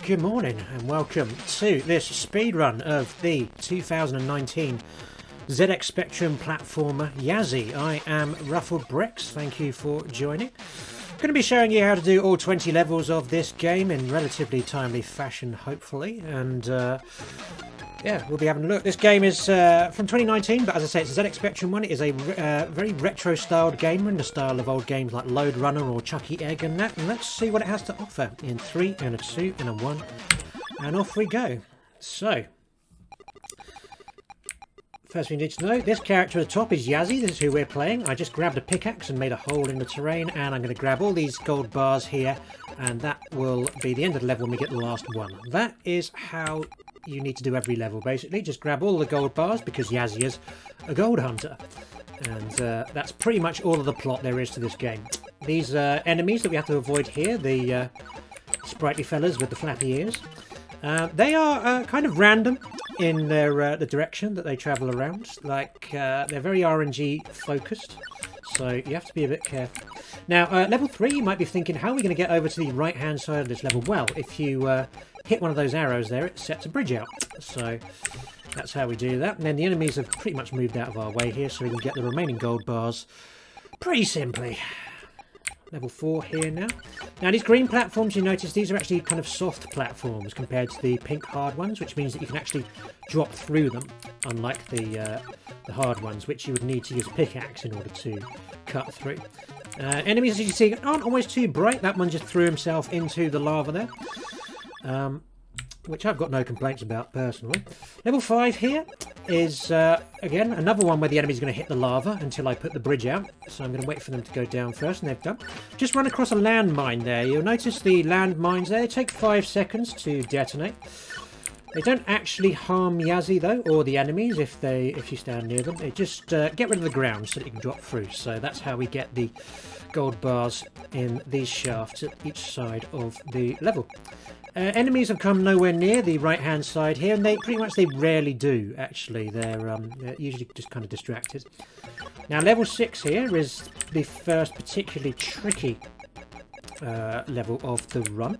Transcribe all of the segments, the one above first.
Good morning and welcome to this speedrun of the 2019 ZX Spectrum platformer Yazzie. I am Ruffled Bricks, thank you for joining. I'm going to be showing you how to do all 20 levels of this game in relatively timely fashion, hopefully, and yeah, we'll be having a look. This game is from 2019, but as I say, it's a ZX Spectrum one. It is a very retro-styled game in the style of old games like Lode Runner or Chucky Egg and that. And let's see what it has to offer in 3 and a 2 and a 1. And off we go. So, first thing you need to know, this character at the top is Yazzie. This is who we're playing. I just grabbed a pickaxe and made a hole in the terrain, and I'm going to grab all these gold bars here, and that will be the end of the level when we get the last one. That is how you need to do every level, basically. Just grab all the gold bars because Yazzie is a gold hunter. And that's pretty much all of the plot there is to this game. These enemies that we have to avoid here, the sprightly fellas with the flappy ears, they are kind of random in their the direction that they travel around. Like, they're very RNG focused, so you have to be a bit careful. Now, level 3, you might be thinking, how are we going to get over to the right-hand side of this level? Well, if you hit one of those arrows there, it sets a bridge out. So that's how we do that. And then the enemies have pretty much moved out of our way here, so we can get the remaining gold bars pretty simply. Level 4 here now. Now these green platforms, you notice these are actually kind of soft platforms compared to the pink hard ones, which means that you can actually drop through them, unlike the hard ones, which you would need to use a pickaxe in order to cut through. Enemies, as you can see, aren't always too bright. That one just threw himself into the lava there, which I've got no complaints about personally. Level 5 here is, again, another one where the enemy's going to hit the lava until I put the bridge out. So I'm going to wait for them to go down first, and they've done. Just run across a landmine there. You'll notice the landmines there, they take 5 seconds to detonate. They don't actually harm Yazzie though, or the enemies if you stand near them. They just get rid of the ground so that you can drop through. So that's how we get the gold bars in these shafts at each side of the level. Enemies have come nowhere near the right hand side here, and they rarely do actually. They're usually just kind of distracted. Now level 6 here is the first particularly tricky level of the run.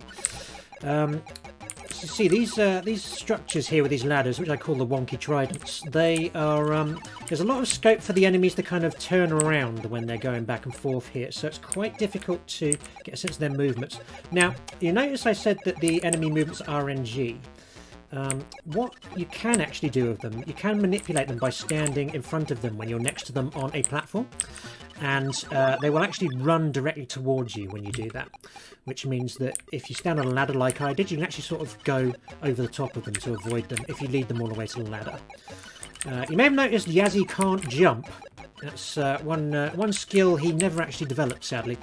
So you see these structures here with these ladders, which I call the wonky tridents, they are there's a lot of scope for the enemies to kind of turn around when they're going back and forth here, so it's quite difficult to get a sense of their movements. Now you notice I said that the enemy movements are RNG. What you can actually do with them, you can manipulate them by standing in front of them when you're next to them on a platform, and they will actually run directly towards you when you do that, which means that if you stand on a ladder like I did, you can actually sort of go over the top of them to avoid them if you lead them all the way to the ladder. You may have noticed Yazzie can't jump. That's one skill he never actually developed, sadly.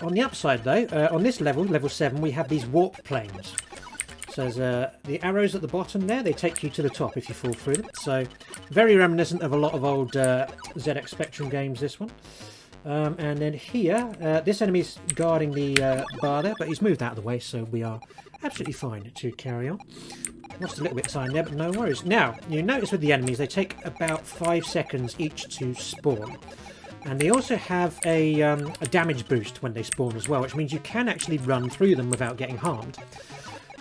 On the upside though, on this level, level 7, we have these warp planes. So there's the arrows at the bottom there, they take you to the top if you fall through them. So very reminiscent of a lot of old ZX Spectrum games, this one. And then here, this enemy's guarding the bar there, but he's moved out of the way, so we are absolutely fine to carry on. Lost a little bit of time there, but no worries. Now, you notice with the enemies, they take about 5 seconds each to spawn. And they also have a damage boost when they spawn as well, which means you can actually run through them without getting harmed.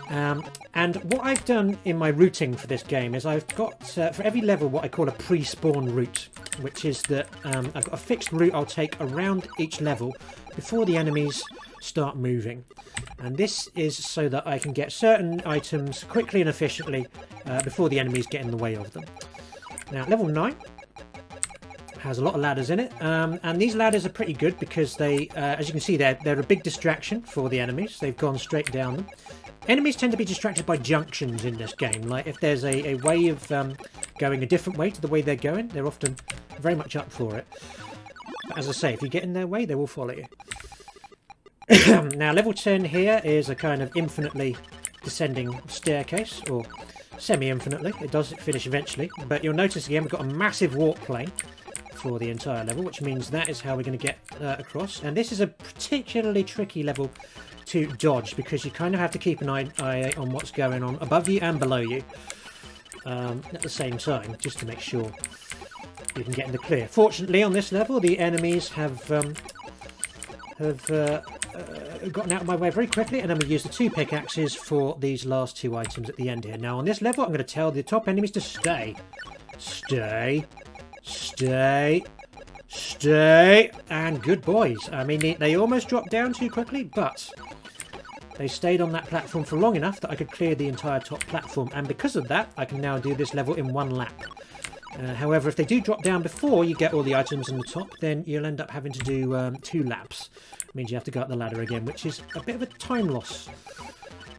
And what I've done in my routing for this game is I've got, for every level, what I call a pre-spawn route, which is that I've got a fixed route I'll take around each level before the enemies start moving. And this is so that I can get certain items quickly and efficiently before the enemies get in the way of them. Now, level 9 has a lot of ladders in it, and these ladders are pretty good because they, as you can see, they're a big distraction for the enemies. They've gone straight down them. Enemies tend to be distracted by junctions in this game. Like if there's a way of going a different way to the way they're going, they're often very much up for it. But as I say, if you get in their way, they will follow you. Now level 10 here is a kind of infinitely descending staircase, or semi-infinitely. It does finish eventually, but you'll notice again we've got a massive warp plane for the entire level, which means that is how we're going to get across. And this is a particularly tricky level to dodge because you kind of have to keep an eye on what's going on above you and below you at the same time, just to make sure you can get in the clear. Fortunately, on this level, the enemies have gotten out of my way very quickly, and then we use the 2 pickaxes for these last 2 items at the end here. Now on this level I'm going to tell the top enemies to stay. Stay. Stay. Stay. And good boys. I mean, they almost dropped down too quickly, but they stayed on that platform for long enough that I could clear the entire top platform, and because of that I can now do this level in 1 lap. However, if they do drop down before you get all the items in the top, then you'll end up having to do 2 laps. It means you have to go up the ladder again, which is a bit of a time loss.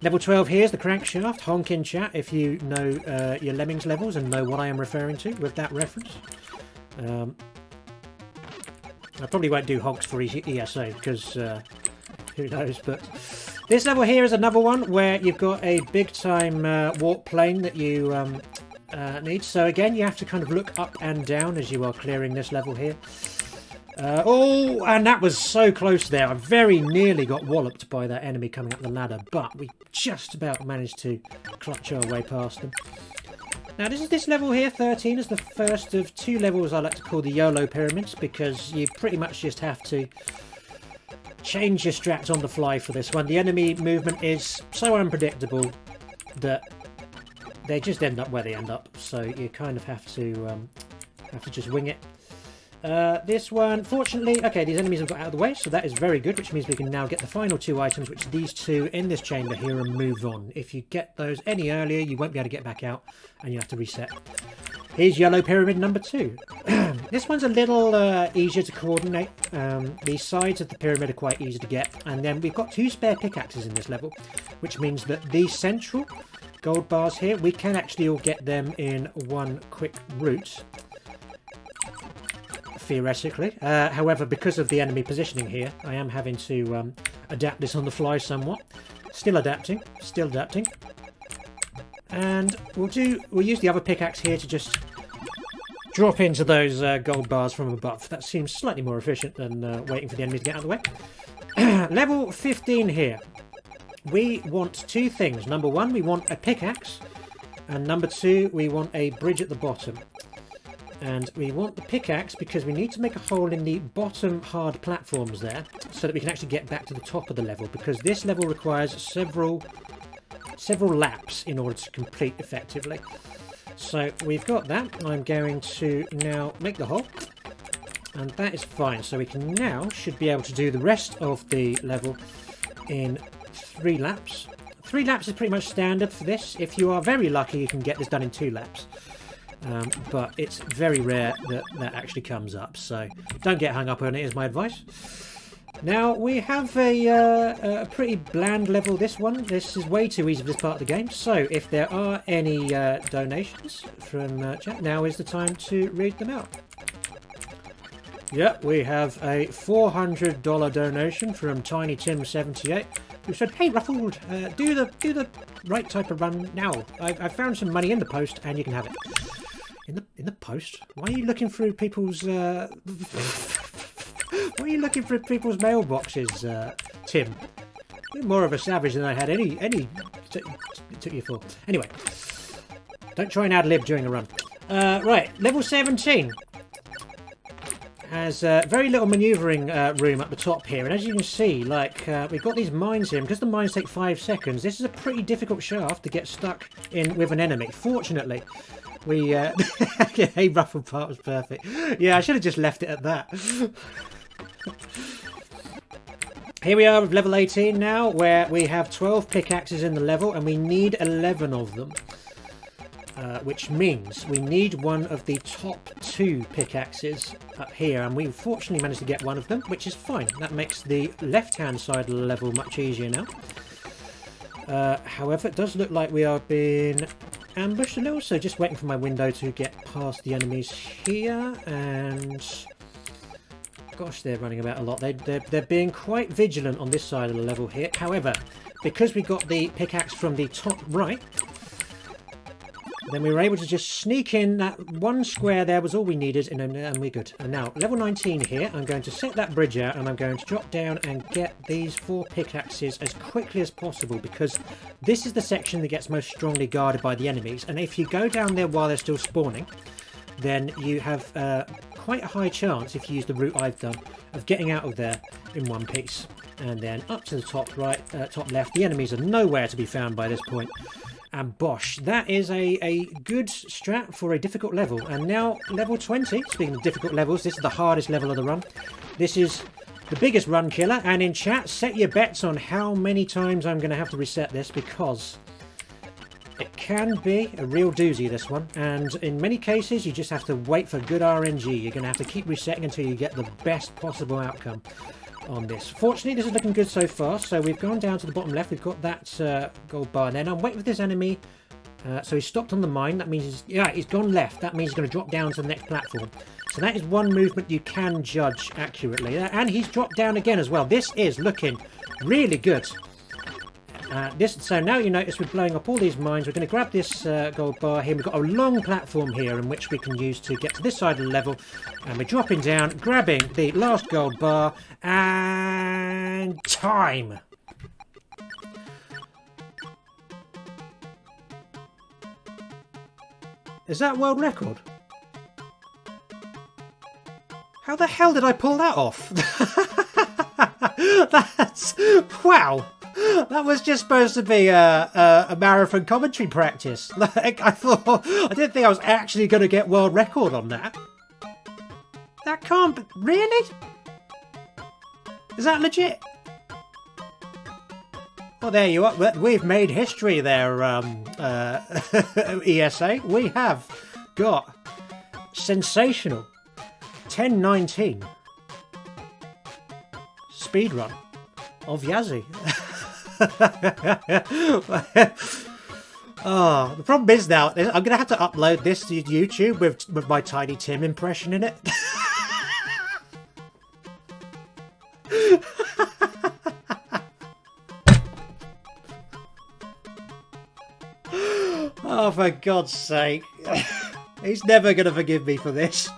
Level 12 here is the crankshaft. Honk in chat if you know your Lemmings levels and know what I am referring to with that reference. I probably won't do honks for ESA because who knows, but this level here is another one where you've got a big time warp plane that you need. So again, you have to kind of look up and down as you are clearing this level here. Oh, and that was so close there. I very nearly got walloped by that enemy coming up the ladder, but we just about managed to clutch our way past them. Now this level here, 13, is the first of 2 levels I like to call the YOLO pyramids, because you pretty much just have to change your strats on the fly for this one. The enemy movement is so unpredictable that they just end up where they end up, so you kind of have to just wing it. This one, fortunately, okay, these enemies have got out of the way, so that is very good, which means we can now get the final 2 items, which are these 2 in this chamber here, and move on. If you get those any earlier, you won't be able to get back out, and you have to reset. Here's Yellow Pyramid number 2. This one's a little easier to coordinate. The sides of the pyramid are quite easy to get, and then we've got 2 spare pickaxes in this level, which means that the central gold bars here, we can actually all get them in one quick route. Theoretically. However, because of the enemy positioning here, I am having to adapt this on the fly somewhat. Still adapting. Still adapting. And we'll use the other pickaxe here to just drop into those gold bars from above. That seems slightly more efficient than waiting for the enemy to get out of the way. Level 15 here. We want 2 things. Number 1, we want a pickaxe. And number 2, we want a bridge at the bottom. And we want the pickaxe because we need to make a hole in the bottom hard platforms there so that we can actually get back to the top of the level, because this level requires several laps in order to complete effectively. So we've got that. I'm going to now make the hole, and that is fine. So we can now should be able to do the rest of the level in 3 laps. 3 laps is pretty much standard for this. If you are very lucky, you can get this done in 2 laps. But it's very rare that that actually comes up, so don't get hung up on it is my advice. Now we have a pretty bland level, this one. This is way too easy for this part of the game, so if there are any donations from chat, now is the time to read them out. Yep, we have a $400 donation from Tiny Tim 78, who said, "Hey Ruffled, do the right type of run now. I found some money in the post, and you can have it." In the post? Why are you looking through people's? Why are you looking through people's mailboxes, Tim? You're more of a savage than I had any took you for. Anyway, don't try and ad-lib during a run. Right, level 17 has very little manoeuvring room at the top here, and as you can see, like we've got these mines here, and because the mines take 5 seconds, this is a pretty difficult shaft to get stuck in with an enemy. Fortunately, we hey, ruffled part was perfect. Yeah, I should have just left it at that. Here we are with level 18 now, where we have 12 pickaxes in the level, and we need 11 of them. Which means we need one of the top 2 pickaxes up here, and we fortunately managed to get one of them, which is fine. That makes the left-hand side of the level much easier now. However, it does look like we are being ambushed a little, so just waiting for my window to get past the enemies here, and gosh, they're running about a lot. They're being quite vigilant on this side of the level here. However, because we got the pickaxe from the top right, then we were able to just sneak in. That one square there was all we needed, and we're good. And now, level 19 here, I'm going to set that bridge out, and I'm going to drop down and get these 4 pickaxes as quickly as possible, because this is the section that gets most strongly guarded by the enemies, and if you go down there while they're still spawning, then you have quite a high chance, if you use the route I've done, of getting out of there in one piece. and then up to the top right, top left. The enemies are nowhere to be found by this point. And bosh, that is a good strat for a difficult level. And now level 20, speaking of difficult levels, this is the hardest level of the run. This is the biggest run killer, and in chat, set your bets on how many times I'm going to have to reset this, because it can be a real doozy, this one. And in many cases, you just have to wait for good RNG. You're going to have to keep resetting until you get the best possible outcome on this. Fortunately, this is looking good so far. So we've gone down to the bottom left. We've got that gold bar there. Now I'm waiting for this enemy. So he's stopped on the mine. That means he's gone left. That means he's going to drop down to the next platform. So that is one movement you can judge accurately. And he's dropped down again as well. This is looking really good. So now you notice we're blowing up all these mines. We're going to grab this gold bar here. We've got a long platform here in which we can use to get to this side of the level. And we're dropping down, grabbing the last gold bar, and time! Is that world record? How the hell did I pull that off? That's... wow! That was just supposed to be a marathon commentary practice. Like, I didn't think I was actually going to get world record on that. That can't be... Really? Is that legit? Well, there you are. We've made history there, ESA. We have got sensational 10:19 speedrun of Yazzie. Oh, the problem is now, I'm going to have to upload this to YouTube with my Tiny Tim impression in it. Oh, for God's sake. He's never going to forgive me for this.